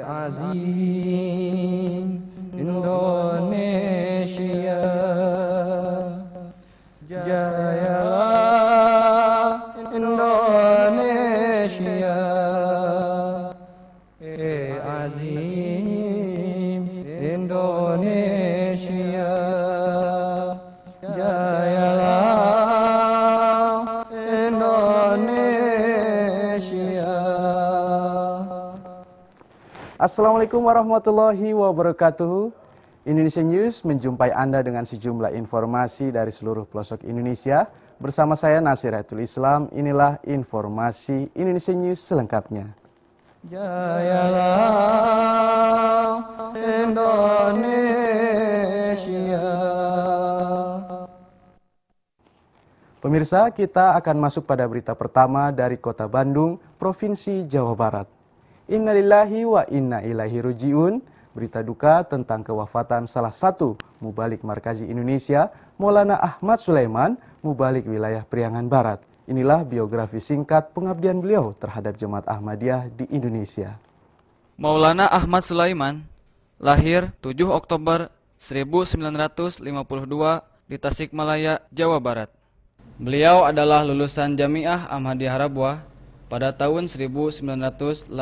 azim Indonesia, jayalah Indonesia, azim Indonesia, jayalah Indonesia. Assalamualaikum warahmatullahi wabarakatuh. Indonesia News menjumpai Anda dengan sejumlah informasi dari seluruh pelosok Indonesia. Bersama saya Nasiratul Islam, inilah informasi Indonesia News selengkapnya. Jayalah Indonesia. Pemirsa, kita akan masuk pada berita pertama dari Kota Bandung, Provinsi Jawa Barat. Innalillahi wa inna ilaihi raji'un. Berita duka tentang kewafatan salah satu mubalik markazi Indonesia, Maulana Ahmad Sulaiman, mubalik wilayah Priangan Barat. Inilah biografi singkat pengabdian beliau terhadap Jemaat Ahmadiyah di Indonesia. Maulana Ahmad Sulaiman lahir 7 Oktober 1952 di Tasikmalaya, Jawa Barat. Beliau adalah lulusan Jamiah Ahmadiyah Rabwah pada tahun 1985.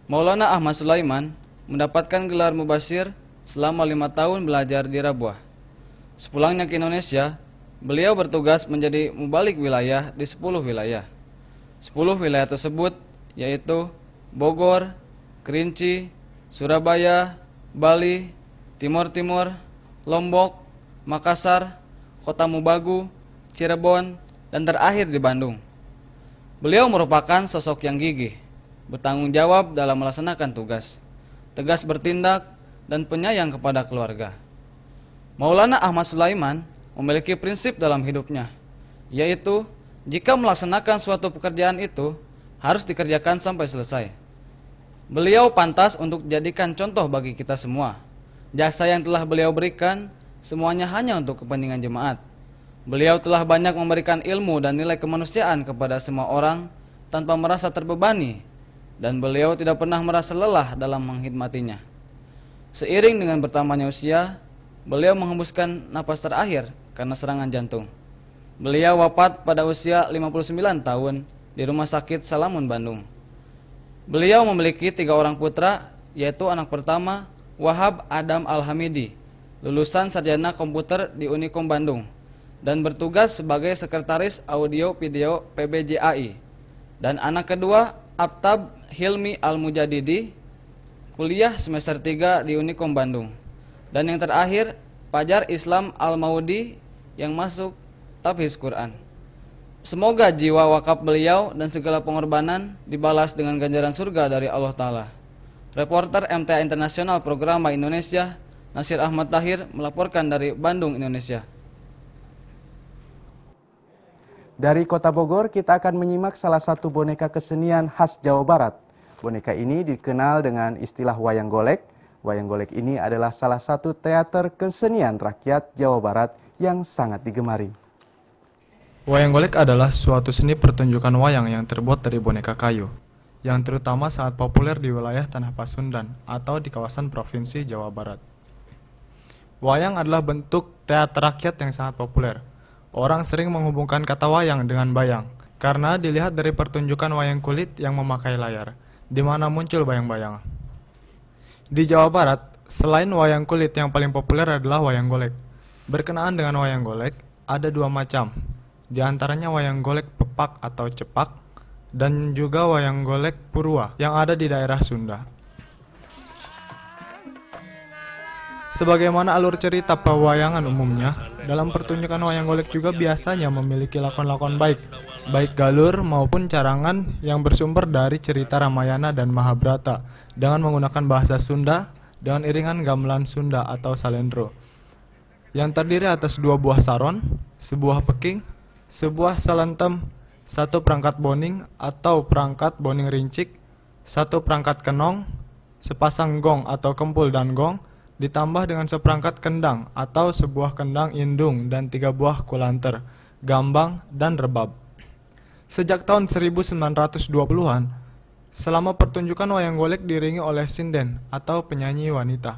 Maulana Ahmad Sulaiman mendapatkan gelar mubashir selama 5 tahun belajar di Rabwah. Sepulangnya ke Indonesia, beliau bertugas menjadi mubalik wilayah di 10 wilayah. 10 wilayah tersebut yaitu Bogor, Kerinci, Surabaya, Bali, Timur Timur, Lombok, Makassar, Kota Mubagu, Cirebon, dan terakhir di Bandung. Beliau merupakan sosok yang gigih, bertanggung jawab dalam melaksanakan tugas, tegas bertindak, dan penyayang kepada keluarga. Maulana Ahmad Sulaiman memiliki prinsip dalam hidupnya, yaitu jika melaksanakan suatu pekerjaan itu harus dikerjakan sampai selesai. Beliau pantas untuk dijadikan contoh bagi kita semua. Jasa yang telah beliau berikan semuanya hanya untuk kepentingan jemaat. Beliau telah banyak memberikan ilmu dan nilai kemanusiaan kepada semua orang tanpa merasa terbebani, dan beliau tidak pernah merasa lelah dalam menghidmatinya. Seiring dengan bertambahnya usia, beliau menghembuskan napas terakhir karena serangan jantung. Beliau wafat pada usia 59 tahun di Rumah Sakit Salamun, Bandung. Beliau memiliki 3 orang putra, yaitu anak pertama Wahab Adam Al-Hamidi, lulusan sarjana komputer di Unikom Bandung, dan bertugas sebagai sekretaris audio video PBJAI. Dan anak kedua Aptab Hilmi Al-Mujadidi, kuliah semester 3 di Unikom Bandung. Dan yang terakhir Fajar Islam Al-Maudi yang masuk Tahfiz Quran. Semoga jiwa wakaf beliau dan segala pengorbanan dibalas dengan ganjaran surga dari Allah Ta'ala. Reporter MTA Internasional Programa Indonesia, Nasir Ahmad Tahir melaporkan dari Bandung, Indonesia. Dari Kota Bogor, kita akan menyimak salah satu boneka kesenian khas Jawa Barat. Boneka ini dikenal dengan istilah wayang golek. Wayang golek ini adalah salah satu teater kesenian rakyat Jawa Barat yang sangat digemari. Wayang golek adalah suatu seni pertunjukan wayang yang terbuat dari boneka kayu, yang terutama sangat populer di wilayah Tanah Pasundan atau di kawasan Provinsi Jawa Barat. Wayang adalah bentuk teater rakyat yang sangat populer. Orang sering menghubungkan kata wayang dengan bayang, karena dilihat dari pertunjukan wayang kulit yang memakai layar, di mana muncul bayang-bayang. Di Jawa Barat, selain wayang kulit yang paling populer adalah wayang golek. Berkenaan dengan wayang golek, ada 2 macam, di antaranya wayang golek pepak atau cepak, dan juga wayang golek purwa yang ada di daerah Sunda. Sebagaimana alur cerita pewayangan umumnya, dalam pertunjukan wayang golek juga biasanya memiliki lakon-lakon baik galur maupun carangan yang bersumber dari cerita Ramayana dan Mahabharata dengan menggunakan bahasa Sunda dengan iringan gamelan Sunda atau salendro, yang terdiri atas 2 buah saron, sebuah peking, sebuah salentem, 1 perangkat boning atau perangkat boning rincik, 1 perangkat kenong, sepasang gong atau kempul dan gong, ditambah dengan seperangkat kendang atau sebuah kendang indung dan 3 buah kulanter, gambang, dan rebab. Sejak tahun 1920-an, Selama pertunjukan wayang golek diiringi oleh sinden atau penyanyi wanita.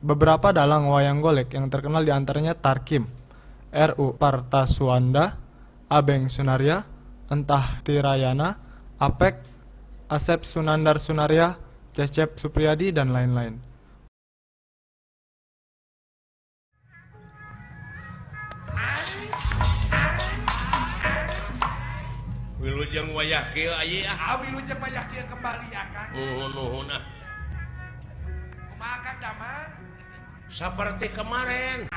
Beberapa dalang wayang golek yang terkenal diantaranya Tarkim, R.U. Partaswanda, Abeng Sunaria, Entah Tirayana, Apek, Asep Sunandar Sunaria, Cecep Supriyadi, dan lain-lain. Wilujeng wayah kieu aya Wilujeng wayah kieu kembali akan. nuhun Kumaha Kang Damang? saperti kemarin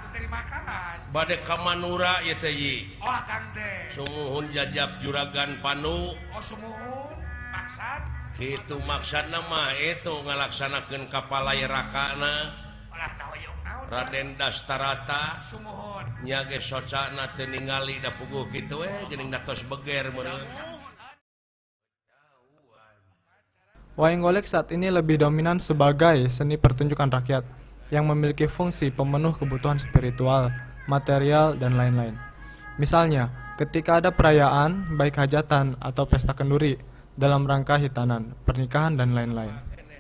Terima kasih. bade ka Manura ieu teh Yi. Oh Kang teh. Sumuhun jajab juragan Panu Oh sumuhun maksad. kitu maksudna mah itu ngalaksanakeun kapalayerakana Olah naoyong naon. Raden Dastarata Sumuhun. nya ge socana teu ningali da puguh kitu geuning da tos beger meureun. Wayang golek saat ini lebih dominan sebagai seni pertunjukan rakyat yang memiliki fungsi pemenuh kebutuhan spiritual, material, dan lain-lain. Misalnya, ketika ada perayaan, baik hajatan atau pesta kenduri, dalam rangka hitanan, pernikahan, dan lain-lain.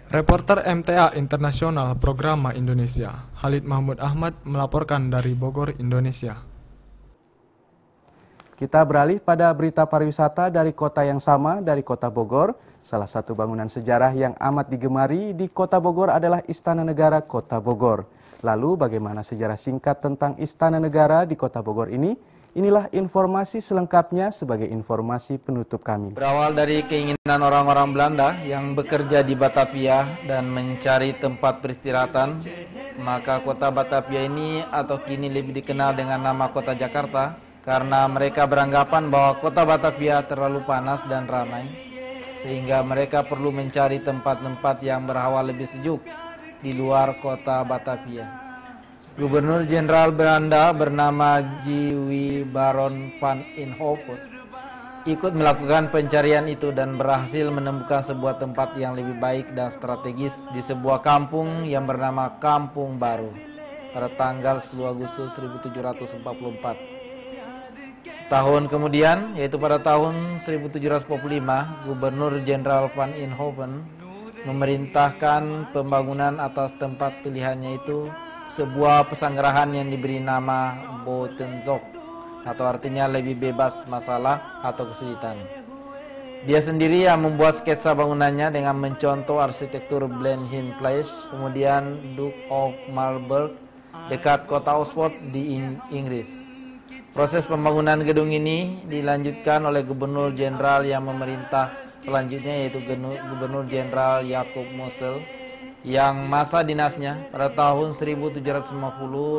Reporter MTA Internasional Programa Indonesia, Khalid Mahmud Ahmad melaporkan dari Bogor, Indonesia. Kita beralih pada berita pariwisata dari kota yang sama, dari kota Bogor. Salah satu bangunan sejarah yang amat digemari di kota Bogor adalah Istana Negara Kota Bogor. Lalu bagaimana sejarah singkat tentang Istana Negara di kota Bogor ini? Inilah informasi selengkapnya sebagai informasi penutup kami. Berawal dari keinginan orang-orang Belanda yang bekerja di Batavia dan mencari tempat peristirahatan, maka kota Batavia ini atau kini lebih dikenal dengan nama kota Jakarta karena mereka beranggapan bahwa kota Batavia terlalu panas dan ramai, sehingga mereka perlu mencari tempat-tempat yang berhawa lebih sejuk di luar kota Batavia. Gubernur Jenderal Belanda bernama J.W. Baron van Inhoven ikut melakukan pencarian itu dan berhasil menemukan sebuah tempat yang lebih baik dan strategis di sebuah kampung yang bernama Kampung Baru pada tanggal 10 Agustus 1744. Setahun kemudian, yaitu pada tahun 1745, Gubernur Jenderal van Inhoven memerintahkan pembangunan atas tempat pilihannya itu sebuah pesanggerahan yang diberi nama Botenzok, atau artinya lebih bebas masalah atau kesulitan. Dia sendiri yang membuat sketsa bangunannya dengan mencontoh arsitektur Blenheim Place, kemudian Duke of Marlborough dekat kota Oxford di Inggris. Proses pembangunan gedung ini dilanjutkan oleh Gubernur Jenderal yang memerintah selanjutnya, yaitu Gubernur Jenderal Jacob Mosel, yang masa dinasnya pada tahun 1750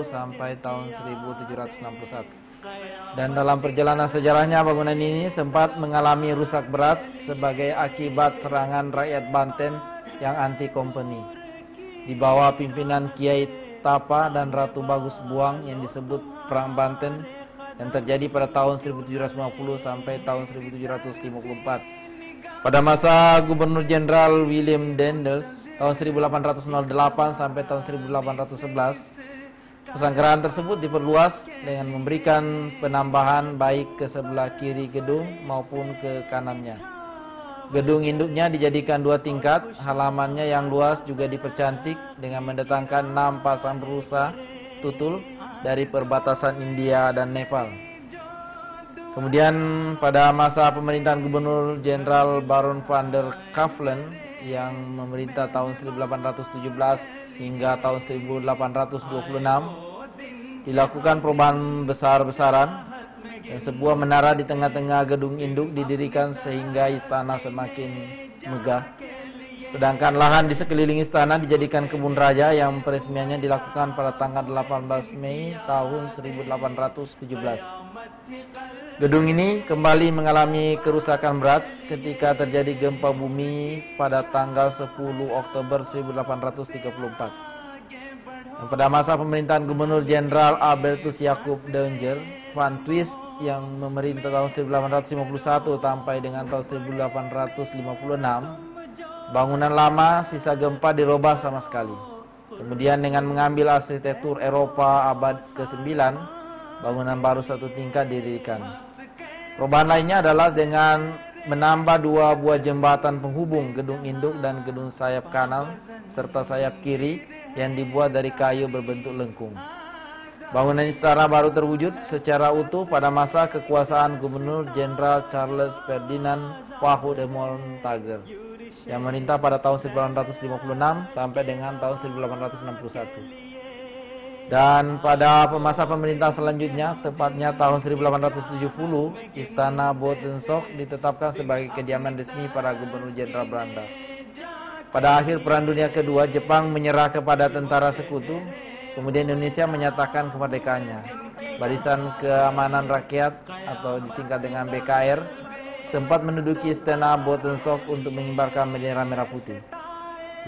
sampai tahun 1761. Dan dalam perjalanan sejarahnya, bangunan ini sempat mengalami rusak berat sebagai akibat serangan rakyat Banten yang anti company di bawah pimpinan Kiai Tapa dan Ratu Bagus Buang yang disebut Perang Banten, yang terjadi pada tahun 1750 sampai tahun 1754. Pada masa Gubernur Jenderal William Dendels tahun 1808 sampai tahun 1811, pesanggerahan tersebut diperluas dengan memberikan penambahan baik ke sebelah kiri gedung maupun ke kanannya. Gedung induknya dijadikan 2 tingkat, halamannya yang luas juga dipercantik dengan mendatangkan 6 pasang rusa tutul dari perbatasan India dan Nepal. Kemudian pada masa pemerintahan Gubernur Jenderal Baron van der Kavelen yang memerintah tahun 1817 hingga tahun 1826, dilakukan perubahan besar-besaran dan sebuah menara di tengah-tengah gedung induk didirikan sehingga istana semakin megah. Sedangkan lahan di sekeliling istana dijadikan kebun raja yang peresmiannya dilakukan pada tanggal 18 Mei tahun 1817. Gedung ini kembali mengalami kerusakan berat ketika terjadi gempa bumi pada tanggal 10 Oktober 1834. Dan pada masa pemerintahan Gubernur Jenderal Albertus Jacob Danger van Twist yang memerintah tahun 1851 sampai dengan tahun 1856, bangunan lama sisa gempa dirubah sama sekali. Kemudian dengan mengambil arsitektur Eropa abad ke-9, bangunan baru 1 tingkat didirikan. Perubahan lainnya adalah dengan menambah 2 buah jembatan penghubung gedung induk dan gedung sayap kanan serta sayap kiri yang dibuat dari kayu berbentuk lengkung. Bangunan istana baru terwujud secara utuh pada masa kekuasaan Gubernur Jenderal Charles Ferdinand Pahu de Montague yang memerintah pada tahun 1856 sampai dengan tahun 1861. Dan pada masa pemerintah selanjutnya, tepatnya tahun 1870, Istana Botensok ditetapkan sebagai kediaman resmi para Gubernur Jenderal Belanda. Pada akhir Perang Dunia Kedua, Jepang menyerah kepada tentara sekutu, kemudian Indonesia menyatakan kemerdekaannya. Barisan Keamanan Rakyat atau disingkat dengan BKR sempat menduduki Istana Botensok untuk mengibarkan bendera merah putih.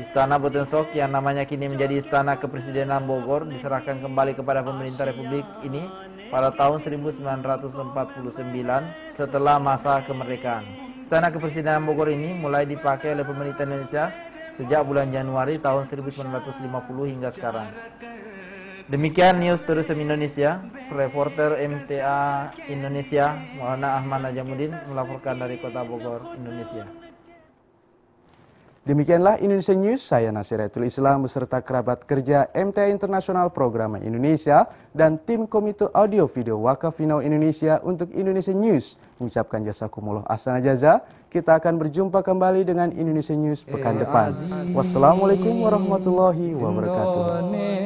Istana Botensok yang namanya kini menjadi Istana Kepresidenan Bogor diserahkan kembali kepada pemerintah Republik ini pada tahun 1949 setelah masa kemerdekaan. Istana Kepresidenan Bogor ini mulai dipakai oleh pemerintah Indonesia sejak bulan Januari tahun 1950 hingga sekarang. Demikian News Tourism Indonesia, reporter MTA Indonesia Maulana Ahmad Najamuddin melaporkan dari Kota Bogor, Indonesia. Demikianlah Indonesia News, saya Nasiratul Islam beserta kerabat kerja MTA Internasional Program Indonesia dan tim Komite Audio Video Wakaf Finau Indonesia untuk Indonesia News mengucapkan jazakumullah ahsanal jaza. Kita akan berjumpa kembali dengan Indonesia News pekan depan. Wassalamualaikum warahmatullahi wabarakatuh.